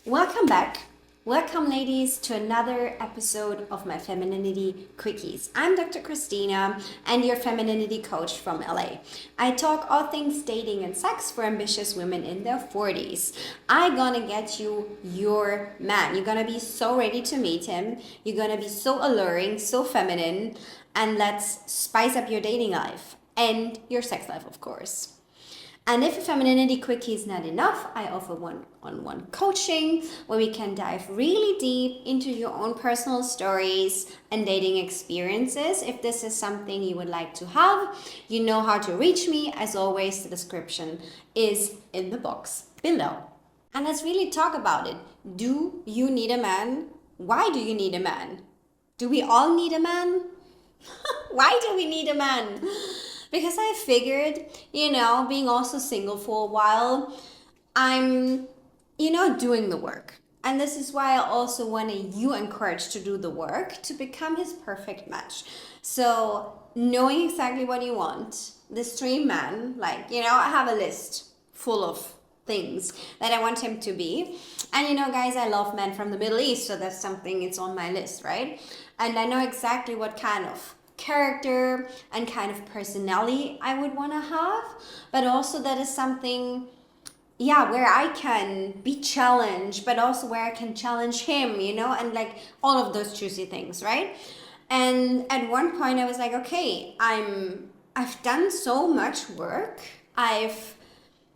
Welcome back. Welcome, ladies, to another episode of my Femininity Quickies. I'm Dr. Christina and your femininity coach from LA. I talk all things dating and sex for ambitious women in their 40s. I'm gonna get you your man. You're gonna be so ready to meet him. You're gonna be so alluring, so feminine, and let's spice up your dating life and your sex life, of course. And if a femininity quickie is not enough, I offer one-on-one coaching where we can dive really deep into your own personal stories and dating experiences. If this is something you would like to have, you know how to reach me. As always, the description is in the box below. And let's really talk about it. Do you need a man? Why do you need a man? Do we all need a man? Why do we need a man? Because I figured, being also single for a while, I'm, doing the work. And this is why I also want you encouraged to do the work to become his perfect match. So knowing exactly what you want, this dream man, I have a list full of things that I want him to be. And guys, I love men from the Middle East, so that's something it's on my list, right? And I know exactly what kind of character and kind of personality I would want to have, but also that is something, where I can be challenged, but also where I can challenge him, and like all of those juicy things, right? And at one point I was like, okay, I've done so much work. I've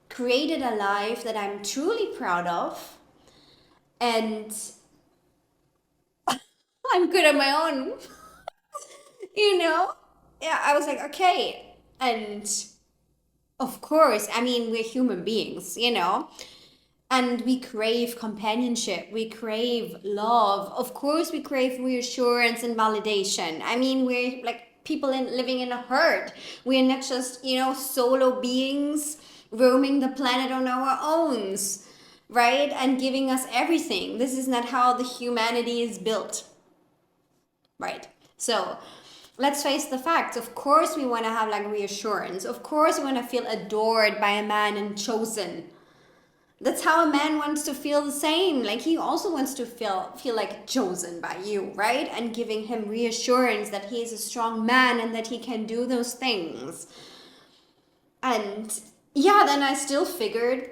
created a life that I'm truly proud of, and I'm good on my own. you know? Yeah, I was like, okay. And of course, I mean, we're human beings, and we crave companionship, we crave love. Of course, we crave reassurance and validation. I mean, we're like people living in a herd. We're not just, solo beings roaming the planet on our own, right? And giving us everything. This is not how the humanity is built, right? So, let's face the facts. Of course, we want to have like reassurance. Of course, we want to feel adored by a man and chosen. That's how a man wants to feel the same. Like he also wants to feel like chosen by you, right? And giving him reassurance that he is a strong man and that he can do those things. And yeah, then I still figured,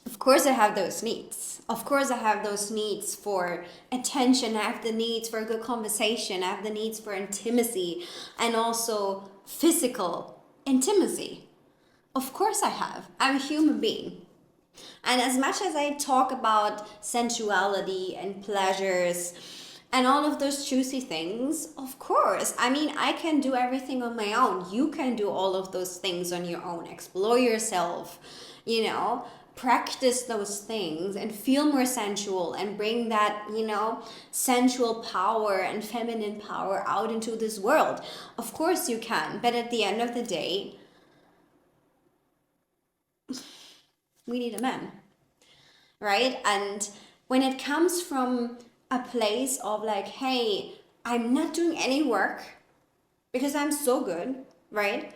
of course I have those needs. Of course I have those needs for attention. I have the needs for a good conversation. I have the needs for intimacy and also physical intimacy. Of course I have. I'm a human being. And as much as I talk about sensuality and pleasures and all of those juicy things, of course, I mean, I can do everything on my own. You can do all of those things on your own. Explore yourself, practice those things and feel more sensual and bring that, sensual power and feminine power out into this world. Of course you can, but at the end of the day, we need a man, right? And when it comes from a place of like, hey, I'm not doing any work because I'm so good, right?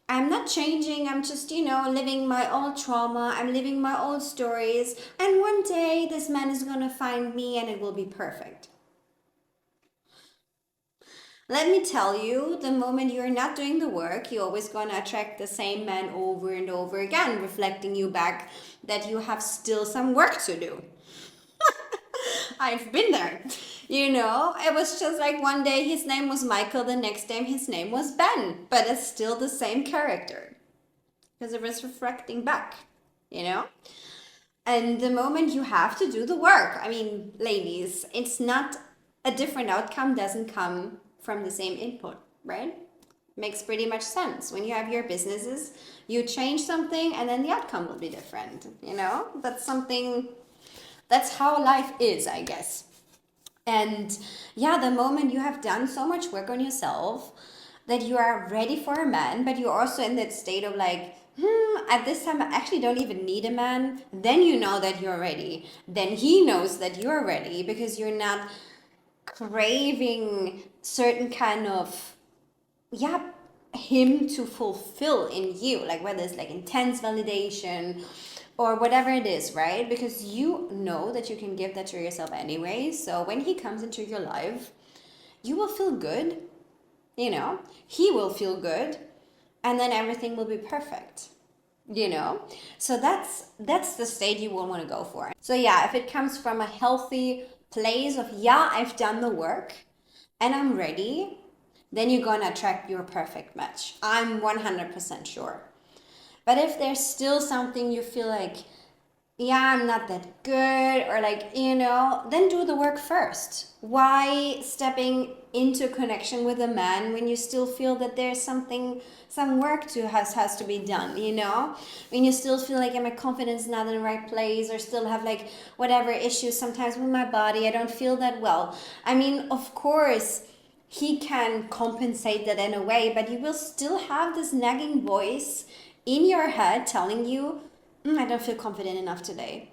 I'm not changing. I'm just, living my old trauma. I'm living my old stories. And one day this man is going to find me and it will be perfect. Let me tell you, the moment you're not doing the work, you're always going to attract the same man over and over again, reflecting you back that you have still some work to do. I've been there. It was just like one day his name was Michael, the next day his name was Ben, but it's still the same character because it was reflecting back, And the moment you have to do the work, I mean, ladies, it's not a different outcome, doesn't come from the same input, right? Makes pretty much sense. When you have your businesses, you change something and then the outcome will be different, that's how life is, I guess. And yeah, the moment you have done so much work on yourself that you are ready for a man, but you're also in that state of like, at this time I actually don't even need a man, then you know that you're ready. Then he knows that you're ready because you're not craving certain kind of, him to fulfill in you, like whether it's like intense validation or whatever it is, right? Because you know that you can give that to yourself anyway. So when he comes into your life, you will feel good, you know, he will feel good, and then everything will be perfect, you know. So that's the state you will want to go for. So yeah, if it comes from a healthy place of, yeah, I've done the work and I'm ready, then you're gonna attract your perfect match. I'm 100% sure. But if there's still something you feel like, yeah, I'm not that good, or like, you know, then do the work first. Why stepping into connection with a man when you still feel that there's something, some work to has to be done, you know? When you still feel like, my confidence not in the right place, or still have like whatever issues sometimes with my body, I don't feel that well. I mean, of course, he can compensate that in a way, but you will still have this nagging voice in your head telling you, I don't feel confident enough today.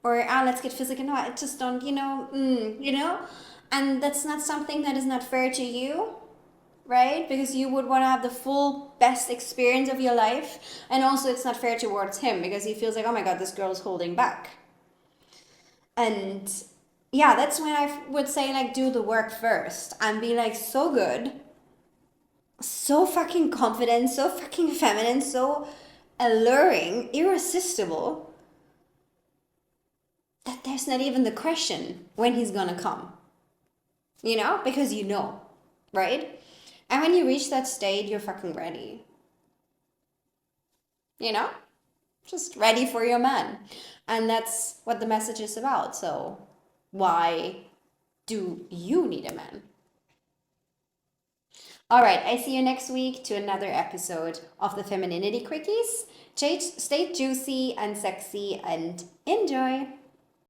Or, let's get physical. No, I just don't, you know? And that's not something that is not fair to you, right? Because you would want to have the full best experience of your life. And also, it's not fair towards him because he feels like, oh my God, this girl is holding back. And yeah, that's when I would say, like, do the work first and be like so good, so fucking confident, so fucking feminine, so alluring, irresistible, that there's not even the question when he's gonna come. You know? Because you know, right? And when you reach that state, you're fucking ready. You know? Just ready for your man. And that's what the message is about. So, why do you need a man? All right, I see you next week to another episode of the Femininity Quickies. Stay juicy and sexy and enjoy.